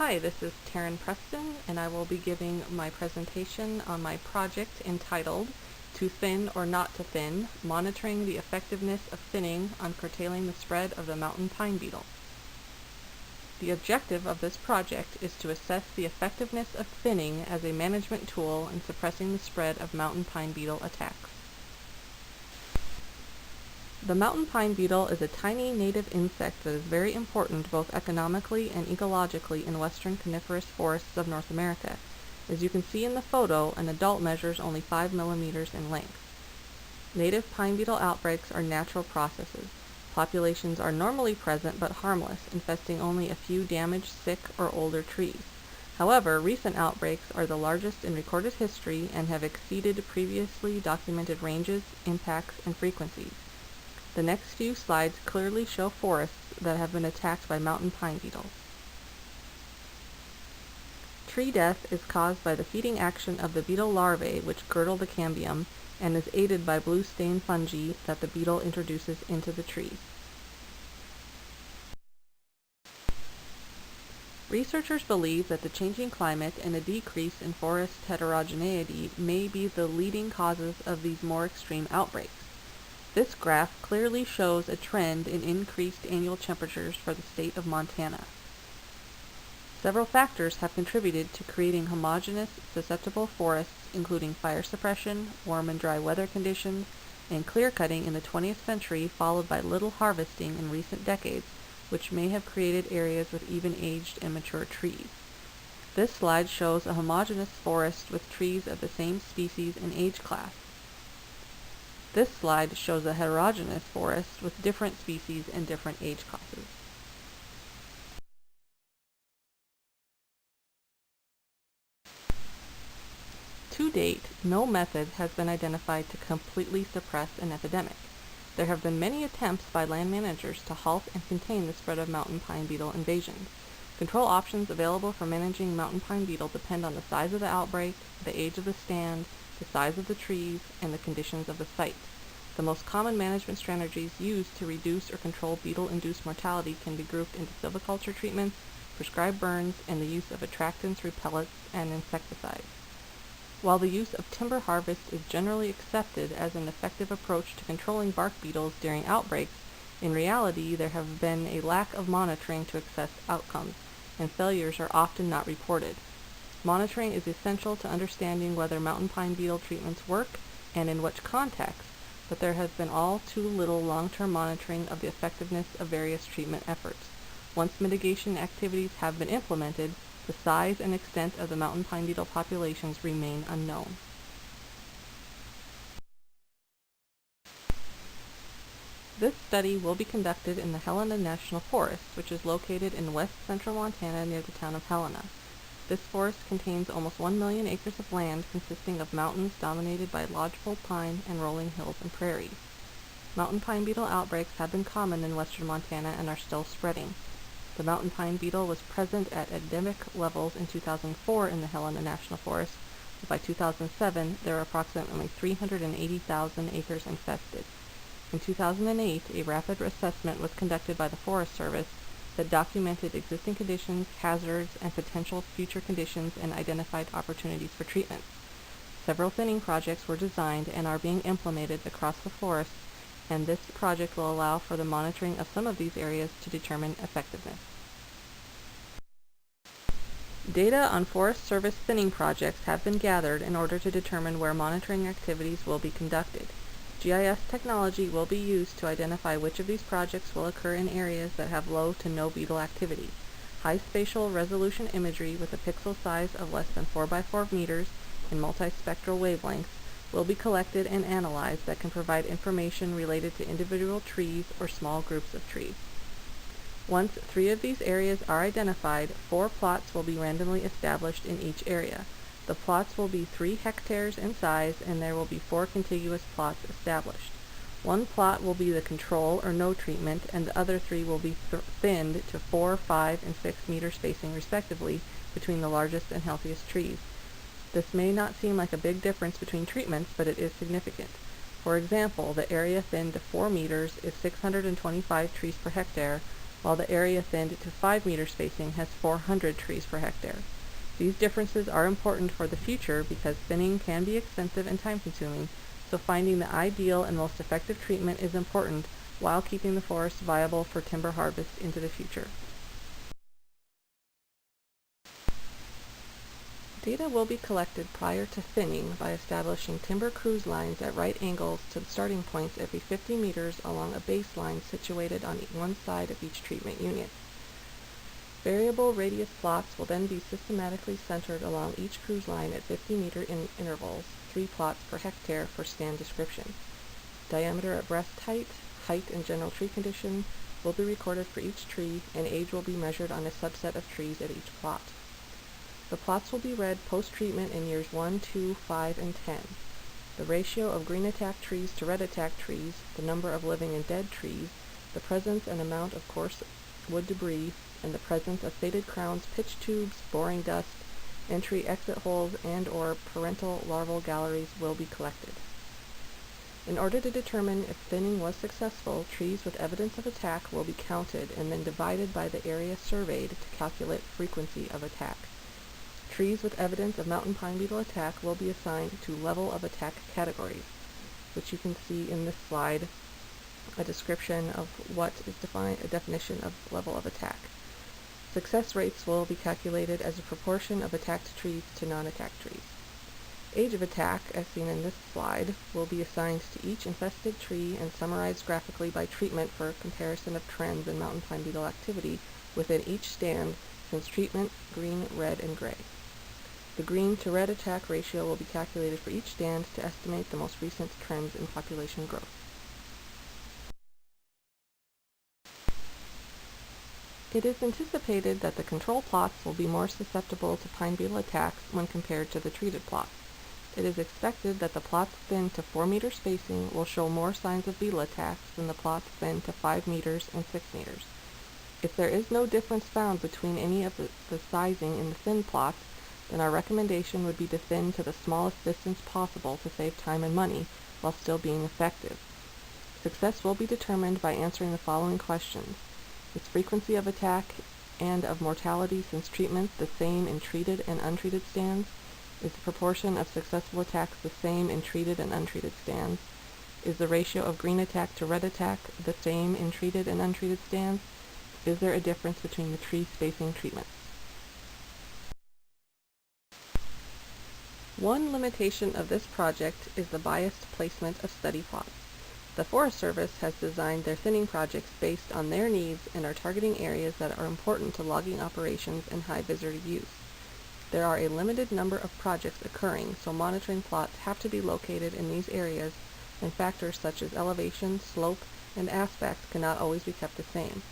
Hi, this is Preston, and I will be giving my presentation on my project entitled To Thin or Not to Thin, Monitoring the Effectiveness of Thinning on Curtailing the Spread of the Mountain Pine Beetle. The objective of this project is to assess the effectiveness of thinning as a management tool in suppressing the spread of mountain pine beetle attacks. The mountain pine beetle is a tiny native insect that is very important both economically and ecologically in western coniferous forests of North America. As you can see in the photo, an adult measures only 5 millimeters in length. Native pine beetle outbreaks are natural processes. Populations are normally present but harmless, infesting only a few damaged, sick, or older trees. However, recent outbreaks are the largest in recorded history and have exceeded previously documented ranges, impacts, and frequencies. The next few slides clearly show forests that have been attacked by mountain pine beetles. Tree death is caused by the feeding action of the beetle larvae which girdle the cambium and is aided by blue stain fungi that the beetle introduces into the trees. Researchers believe that the changing climate and a decrease in forest heterogeneity may be the leading causes of these more extreme outbreaks. This graph clearly shows a trend in increased annual temperatures for the state of Montana. Several factors have contributed to creating homogeneous, susceptible forests, including fire suppression, warm and dry weather conditions, and clear-cutting in the 20th century, followed by little harvesting in recent decades, which may have created areas with even aged and mature trees. This slide shows a homogeneous forest with trees of the same species and age class. This slide shows a heterogeneous forest with different species and different age classes. To date, no method has been identified to completely suppress an epidemic. There have been many attempts by land managers to halt and contain the spread of mountain pine beetle invasions. Control options available for managing mountain pine beetle depend on the size of the outbreak, the age of the stand, the size of the trees, and the conditions of the site. The most common management strategies used to reduce or control beetle-induced mortality can be grouped into silviculture treatments, prescribed burns, and the use of attractants, repellents, and insecticides. While the use of timber harvest is generally accepted as an effective approach to controlling bark beetles during outbreaks, in reality there have been a lack of monitoring to assess outcomes, and failures are often not reported. Monitoring is essential to understanding whether mountain pine beetle treatments work and in which context, but there has been all too little long-term monitoring of the effectiveness of various treatment efforts. Once mitigation activities have been implemented, the size and extent of the mountain pine beetle populations remain unknown. This study will be conducted in the Helena National Forest, which is located in west central Montana near the town of Helena. This forest contains almost 1 million acres of land consisting of mountains dominated by lodgepole pine and rolling hills and prairies. Mountain pine beetle outbreaks have been common in western Montana and are still spreading. The mountain pine beetle was present at endemic levels in 2004 in the Helena National Forest, but by 2007 there were approximately 380,000 acres infested. In 2008, a rapid assessment was conducted by the Forest Service that documented existing conditions, hazards, and potential future conditions and identified opportunities for treatment. Several thinning projects were designed and are being implemented across the forest, and this project will allow for the monitoring of some of these areas to determine effectiveness. Data on Forest Service thinning projects have been gathered in order to determine where monitoring activities will be conducted. GIS technology will be used to identify which of these projects will occur in areas that have low to no beetle activity. High spatial resolution imagery with a pixel size of less than 4 by 4 meters and multispectral wavelengths will be collected and analyzed that can provide information related to individual trees or small groups of trees. Once 3 of these areas are identified, 4 plots will be randomly established in each area. The plots will be 3 hectares in size, and there will be 4 contiguous plots established. One plot will be the control or no treatment, and the other 3 will be thinned to 4, 5, and 6 meter spacing respectively between the largest and healthiest trees. This may not seem like a big difference between treatments, but it is significant. For example, the area thinned to 4 meters is 625 trees per hectare, while the area thinned to 5-meter spacing has 400 trees per hectare. These differences are important for the future because thinning can be expensive and time-consuming, so finding the ideal and most effective treatment is important while keeping the forest viable for timber harvest into the future. Data will be collected prior to thinning by establishing timber cruise lines at right angles to the starting points every 50 meters along a baseline situated on one side of each treatment unit. Variable radius plots will then be systematically centered along each cruise line at 50-meter intervals, 3 plots per hectare for stand description. Diameter at breast height, height and general tree condition will be recorded for each tree, and age will be measured on a subset of trees at each plot. The plots will be read post-treatment in years 1, 2, 5, and 10. The ratio of green attack trees to red attack trees, the number of living and dead trees, the presence and amount of coarse wood debris, and the presence of faded crowns, pitch tubes, boring dust, entry-exit holes, and/or parental larval galleries will be collected. In order to determine if thinning was successful, trees with evidence of attack will be counted and then divided by the area surveyed to calculate frequency of attack. Trees with evidence of mountain pine beetle attack will be assigned to level of attack categories, which you can see in this slide, a description of what is defined, a definition of level of attack. Success rates will be calculated as a proportion of attacked trees to non-attacked trees. Age of attack, as seen in this slide, will be assigned to each infested tree and summarized graphically by treatment for a comparison of trends in mountain pine beetle activity within each stand since treatment, green, red, and gray. The green to red attack ratio will be calculated for each stand to estimate the most recent trends in population growth. It is anticipated that the control plots will be more susceptible to pine beetle attacks when compared to the treated plots. It is expected that the plots thinned to 4-meter spacing will show more signs of beetle attacks than the plots thinned to 5 meters and 6 meters. If there is no difference found between any of the sizing in the thin plots, then our recommendation would be to thin to the smallest distance possible to save time and money while still being effective. Success will be determined by answering the following questions. Is frequency of attack and of mortality since treatment the same in treated and untreated stands? Is the proportion of successful attacks the same in treated and untreated stands? Is the ratio of green attack to red attack the same in treated and untreated stands? Is there a difference between the tree spacing treatments? One limitation of this project is the biased placement of study plots. The Forest Service has designed their thinning projects based on their needs and are targeting areas that are important to logging operations and high visitor use. There are a limited number of projects occurring, so monitoring plots have to be located in these areas, and factors such as elevation, slope, and aspect cannot always be kept the same.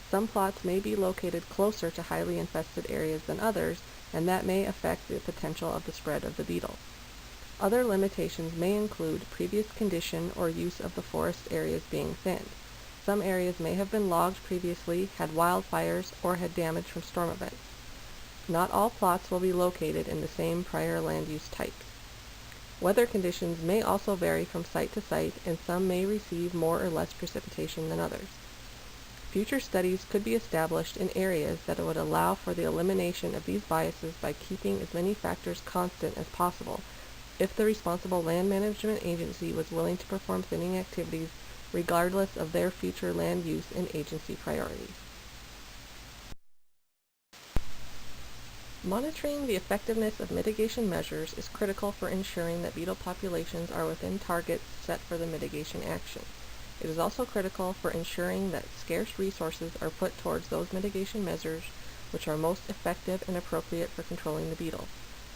Some plots may be located closer to highly infested areas than others, and that may affect the potential of the spread of the beetle. Other limitations may include previous condition or use of the forest areas being thinned. Some areas may have been logged previously, had wildfires, or had damage from storm events. Not all plots will be located in the same prior land use types. Weather conditions may also vary from site to site, and some may receive more or less precipitation than others. Future studies could be established in areas that would allow for the elimination of these biases by keeping as many factors constant as possible, if the responsible land management agency was willing to perform thinning activities regardless of their future land use and agency priorities. Monitoring the effectiveness of mitigation measures is critical for ensuring that beetle populations are within targets set for the mitigation action. It is also critical for ensuring that scarce resources are put towards those mitigation measures which are most effective and appropriate for controlling the beetle.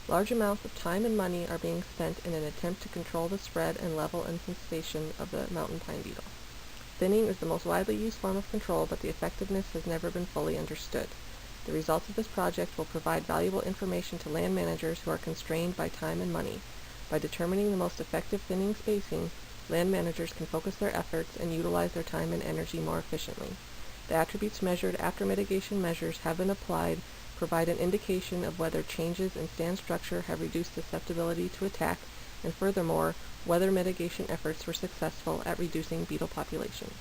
Large amounts of time and money are being spent in an attempt to control the spread and level infestation of the mountain pine beetle. Thinning is the most widely used form of control, but the effectiveness has never been fully understood. The results of this project will provide valuable information to land managers who are constrained by time and money. By determining the most effective thinning spacing, land managers can focus their efforts and utilize their time and energy more efficiently. The attributes measured after mitigation measures have been applied provide an indication of whether changes in stand structure have reduced susceptibility to attack, and furthermore, whether mitigation efforts were successful at reducing beetle populations.